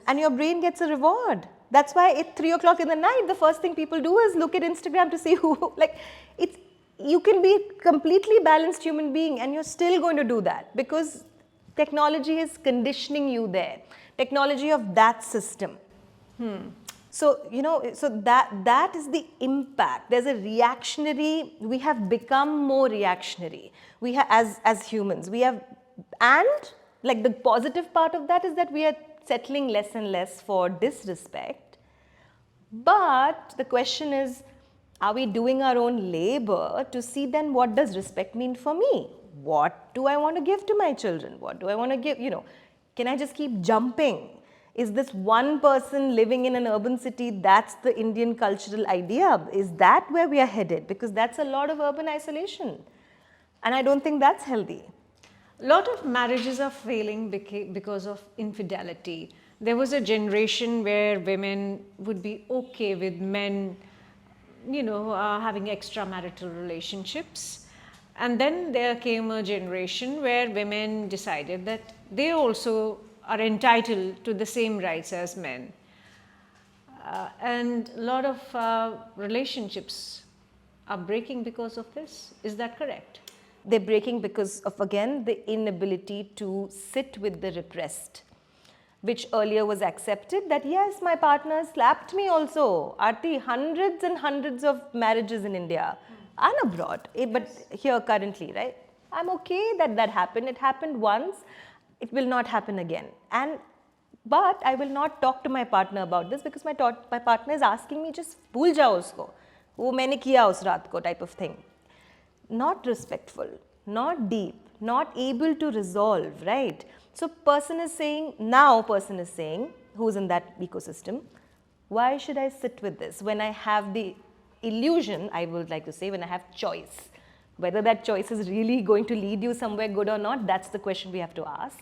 Speaker 2: and your brain gets a reward. That's why at 3 o'clock in the night, the first thing people do is look at Instagram to see who, you can be a completely balanced human being and you're still going to do that because technology is conditioning you there. Technology of that system. So, so that is the impact. There's a reactionary, we have become more reactionary. We have, as humans, we have, and like the positive part of that is that we are settling less and less for disrespect. But the question is, are we doing our own labor to see then what does respect mean for me? What do I want to give to my children? What do I want to give, can I just keep jumping? Is this one person living in an urban city, that's the Indian cultural idea? Is that where we are headed? Because that's a lot of urban isolation. And I don't think that's healthy.
Speaker 1: A lot of marriages are failing because of infidelity. There was a generation where women would be okay with men, having extramarital relationships. And then there came a generation where women decided that they also are entitled to the same rights as men. And a lot of relationships are breaking because of this. Is that correct?
Speaker 2: They're breaking because of, again, the inability to sit with the repressed, which earlier was accepted that yes, my partner slapped me also. Aarti, hundreds and hundreds of marriages in India and abroad, but here currently, right? I'm okay that that happened. It happened once. It will not happen again. But I will not talk to my partner about this because my partner is asking me, just bhul jao usko. वो मैंने किया उस रात को type of thing. Not respectful, not deep, not able to resolve, right? So person is saying, who's in that ecosystem, why should I sit with this when I have the illusion, I would like to say, when I have choice? Whether that choice is really going to lead you somewhere good or not, that's the question we have to ask.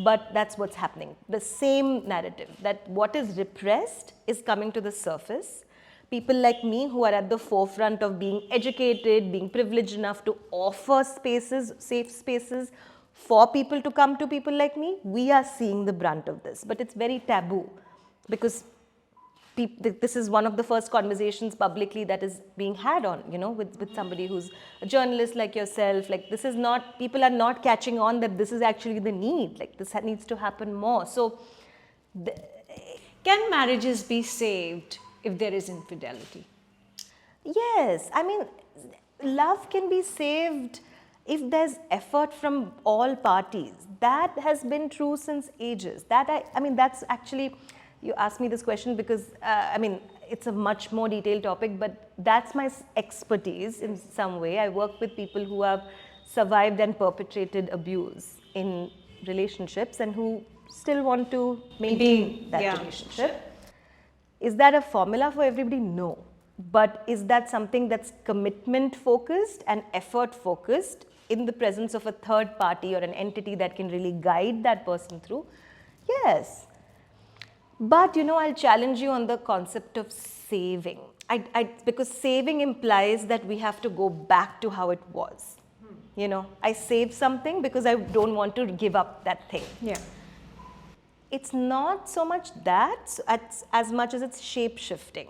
Speaker 2: But that's what's happening. The same narrative, that what is repressed is coming to the surface. People like me who are at the forefront of being educated, being privileged enough to offer spaces, safe spaces for people to come to people like me, we are seeing the brunt of this. But it's very taboo because this is one of the first conversations publicly that is being had on, with somebody who's a journalist like yourself. Like this is not, people are not catching on that this is actually the need. Like this needs to happen more. So,
Speaker 1: can marriages be saved if there is infidelity?
Speaker 2: Yes, I mean, love can be saved if there's effort from all parties. That has been true since ages. I mean, that's actually, you asked me this question because, it's a much more detailed topic, but that's my expertise in some way. I work with people who have survived and perpetrated abuse in relationships and who still want to maintain that relationship. Is that a formula for everybody? No. But is that something that's commitment focused and effort focused in the presence of a third party or an entity that can really guide that person through? Yes. But I'll challenge you on the concept of saving. Because saving implies that we have to go back to how it was. I save something because I don't want to give up that thing.
Speaker 1: Yeah.
Speaker 2: It's not so much that as much as it's shape shifting.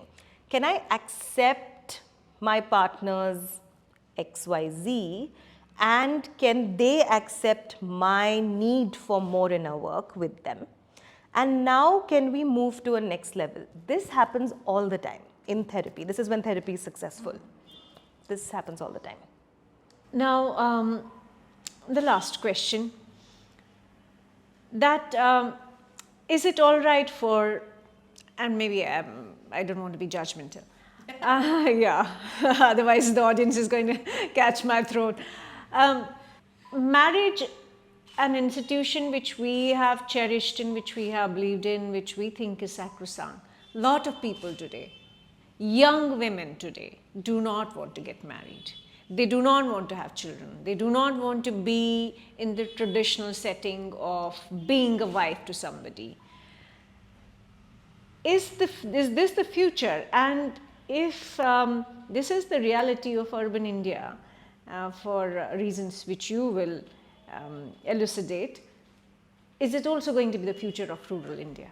Speaker 2: Can I accept my partner's XYZ and can they accept my need for more inner work with them? And now can we move to a next level? This happens all the time in therapy. This is when therapy is successful. This happens all the time.
Speaker 1: Now, the last question. That is it all right for, and maybe I don't want to be judgmental. Yeah, otherwise the audience is going to catch my throat. Marriage, an institution which we have cherished, in which we have believed in, which we think is sacrosanct. A lot of people today, young women today, do not want to get married. They do not want to have children. They do not want to be in the traditional setting of being a wife to somebody. Is this the future? And if this is the reality of urban India, for reasons which you will elucidate, is it also going to be the future of rural India?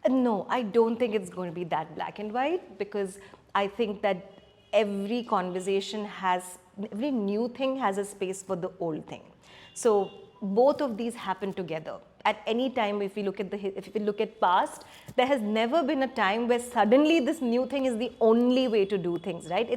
Speaker 2: No, I don't think it's going to be that black and white, because I think that every conversation every new thing has a space for the old thing. So both of these happen together. at any time, if we look at if we look at past, there has never been a time where suddenly this new thing is the only way to do things, right?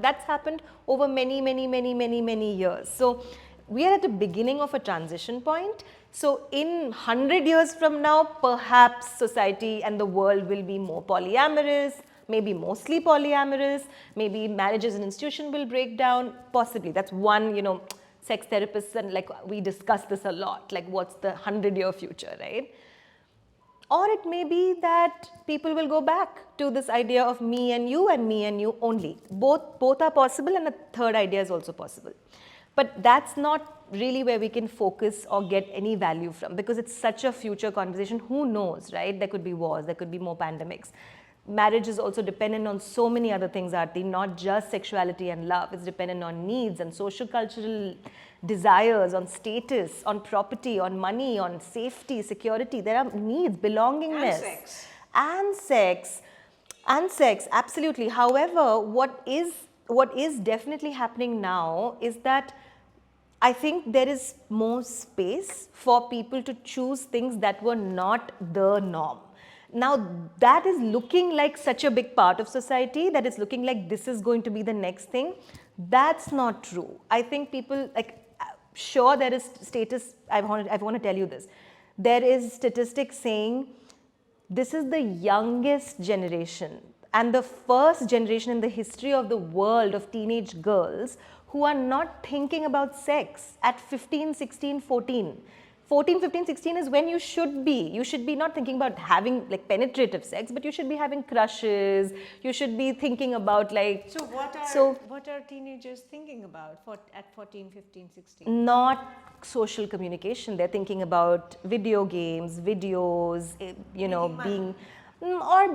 Speaker 2: That's happened over many years. So we are at the beginning of a transition point. So in 100 years from now, perhaps society and the world will be more polyamorous, maybe mostly polyamorous, maybe marriage as an institution will break down, possibly. That's one, sex therapists, and like we discuss this a lot, like what's the 100-year future, right? Or it may be that people will go back to this idea of me and you only. Both are possible, and a third idea is also possible. But that's not really where we can focus or get any value from, because it's such a future conversation. Who knows, right? There could be wars, there could be more pandemics. Marriage is also dependent on so many other things, Aarti, not just sexuality and love. It's dependent on needs and social cultural desires, on status, on property, on money, on safety, security. There are needs, belongingness.
Speaker 1: And sex.
Speaker 2: And sex. And sex, absolutely. However, what is definitely happening now is that I think there is more space for people to choose things that were not the norm. Now that is looking like such a big part of society, that it's looking like this is going to be the next thing. That's not true. I think people, sure, there is status, I want to tell you this. There is statistics saying this is the youngest generation and the first generation in the history of the world of teenage girls who are not thinking about sex at 15, 16, 14. 14, 15, 16 is when you should be. You should be not thinking about having like penetrative sex, but you should be having crushes. You should be thinking about like...
Speaker 1: So what are teenagers thinking about at 14, 15, 16?
Speaker 2: Not social communication. They're thinking about video games, videos,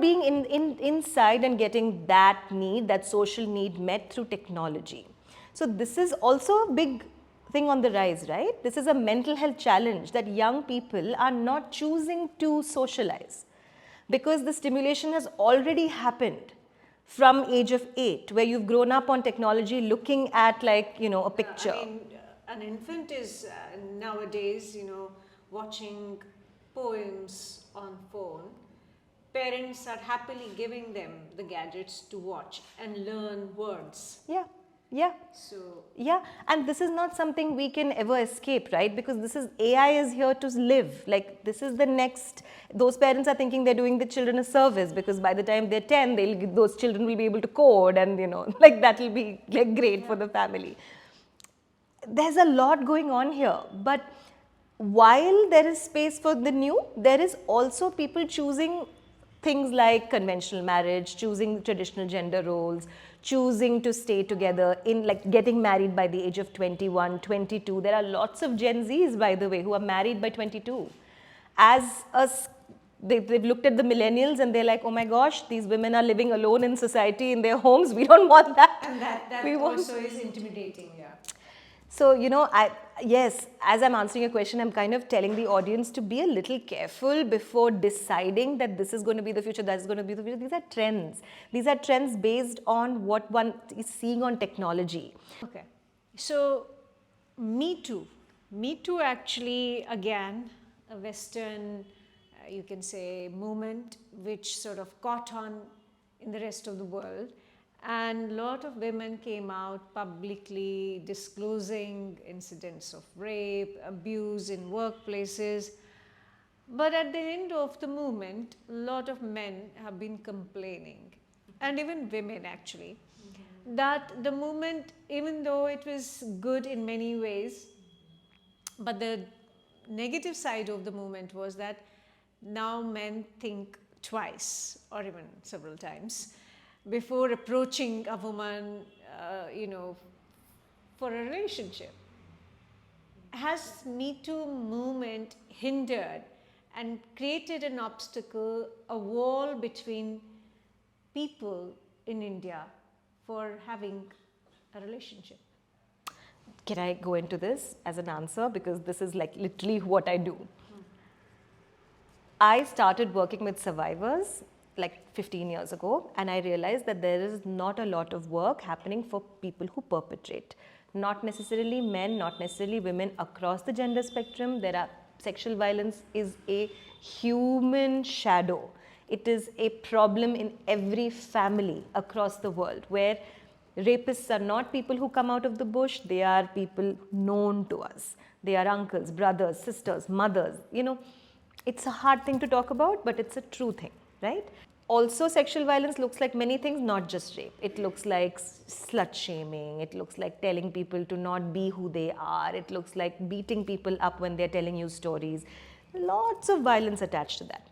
Speaker 2: being inside and getting that social need met through technology. So this is also a big thing on the rise, right? This is a mental health challenge that young people are not choosing to socialize because the stimulation has already happened from age of 8, where you've grown up on technology looking at a picture.
Speaker 1: An infant is nowadays, watching poems on phone. Parents are happily giving them the gadgets to watch and learn words.
Speaker 2: Yeah.
Speaker 1: So
Speaker 2: yeah, and this is not something we can ever escape, right? Because AI is here to live. Like this is the next. Those parents are thinking they're doing the children a service because by the time they're 10, those children will be able to code, and that will be like great for the family. There's a lot going on here, but while there is space for the new, there is also people choosing things like conventional marriage, choosing traditional gender roles, choosing to stay together in getting married by the age of 21, 22. There are lots of Gen Zs, by the way, who are married by 22. They've looked at the millennials and they're like, oh my gosh, these women are living alone in society in their homes. We don't want that.
Speaker 1: And that also is intimidating, yeah.
Speaker 2: So, yes, as I'm answering your question, I'm kind of telling the audience to be a little careful before deciding that this is going to be the future, that's going to be the future. These are trends. These are trends based on what one is seeing on technology.
Speaker 1: Okay. So, Me Too. Me Too actually, again, a Western, you can say, movement which sort of caught on in the rest of the world. And a lot of women came out publicly disclosing incidents of rape, abuse in workplaces. But at the end of the movement, a lot of men have been complaining, and even women actually, that the movement, even though it was good in many ways, but the negative side of the movement was that now men think twice or even several times before approaching a woman, for a relationship. Has Me Too movement hindered and created an obstacle, a wall between people in India for having a relationship?
Speaker 2: Can I go into this as an answer? Because this is literally what I do. I started working with survivors 15 years ago, and I realized that there is not a lot of work happening for people who perpetrate. Not necessarily men, not necessarily women, across the gender spectrum. There are sexual violence is a human shadow. It is a problem in every family across the world, where rapists are not people who come out of the bush, they are people known to us. They are uncles, brothers, sisters, mothers. It's a hard thing to talk about, but it's a true thing, right? Also, sexual violence looks like many things, not just rape. It looks like slut shaming. It looks like telling people to not be who they are. It looks like beating people up when they're telling you stories. Lots of violence attached to that.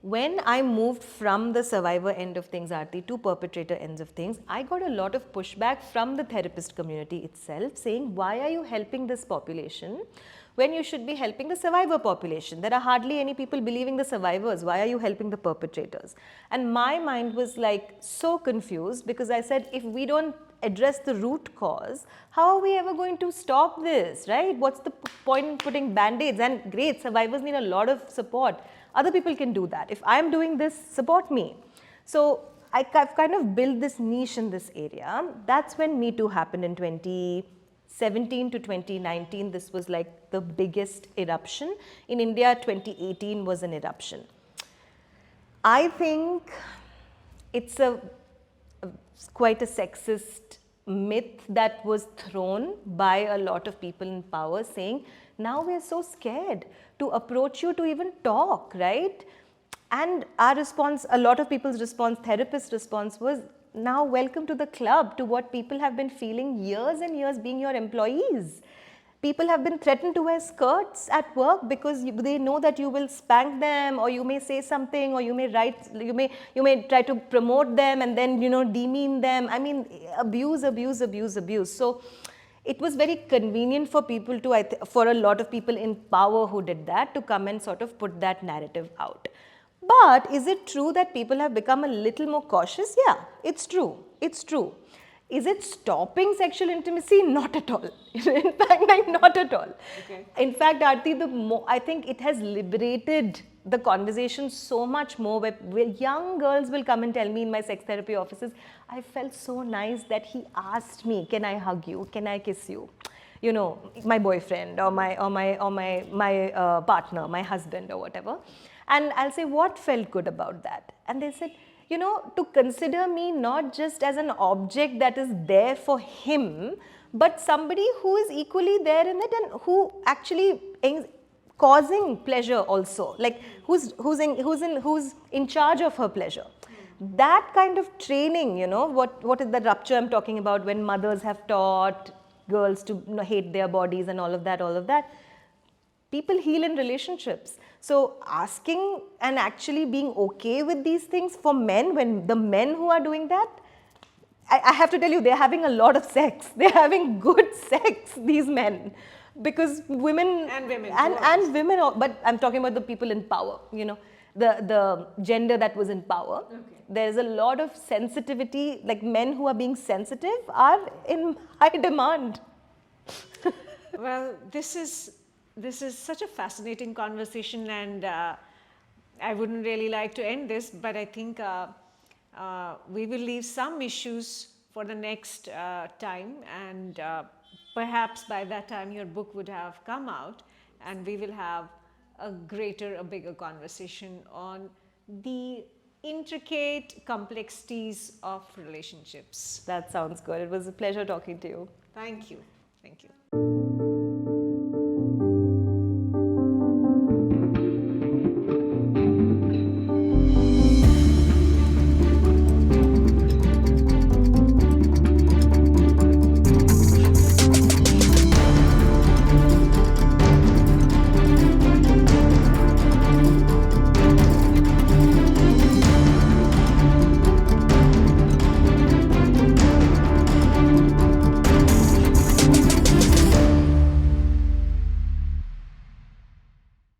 Speaker 2: When I moved from the survivor end of things, Aarti, to perpetrator ends of things, I got a lot of pushback from the therapist community itself, saying, why are you helping this population when you should be helping the survivor population? There are hardly any people believing the survivors. Why are you helping the perpetrators? And my mind was like so confused, because I said, if we don't address the root cause, how are we ever going to stop this, right? What's the point in putting band-aids? And great, survivors need a lot of support. Other people can do that. If I'm doing this, support me. So I've kind of built this niche in this area. That's when Me Too happened in 2017 to 2019. This was like the biggest eruption. In India, 2018 was an eruption. I think it's quite a sexist myth that was thrown by a lot of people in power, saying, now we're so scared to approach you to even talk, right? And our response, a lot of people's response, therapist response was, now welcome to the club, to what people have been feeling years and years being your employees. People have been threatened to wear skirts at work because they know that you will spank them, or you may say something, or you may write, you may try to promote them and then, demean them. I mean, abuse. So it was very convenient for people to, for a lot of people in power who did that, to come and sort of put that narrative out. But is it true that people have become a little more cautious? Yeah, it's true. It's true. Is it stopping sexual intimacy? Not at all. In fact, not at all. Okay. In fact, Aarti, I think it has liberated the conversation so much more, where young girls will come and tell me in my sex therapy offices, I felt so nice that he asked me, can I hug you? Can I kiss you? My boyfriend or my partner, my husband or whatever. And I'll say, what felt good about that? And they said, to consider me not just as an object that is there for him, but somebody who is equally there in it and who actually causing pleasure also, like who's in charge of her pleasure. That kind of training, what is the rupture I'm talking about, when mothers have taught girls to hate their bodies and all of that. People heal in relationships. So asking and actually being okay with these things for men, when the men who are doing that, I have to tell you, they're having a lot of sex. They're having good sex, these men. Because women
Speaker 1: and women,
Speaker 2: and women, but I'm talking about the people in power, the gender that was in power. Okay. There's a lot of sensitivity, like men who are being sensitive are in high demand.
Speaker 1: Well, this is such a fascinating conversation, and I wouldn't really like to end this, but I think we will leave some issues for the next time, and perhaps by that time your book would have come out, and we will have a bigger conversation on the intricate complexities of relationships.
Speaker 2: That sounds good. It was a pleasure talking to you.
Speaker 1: Thank you. Thank you.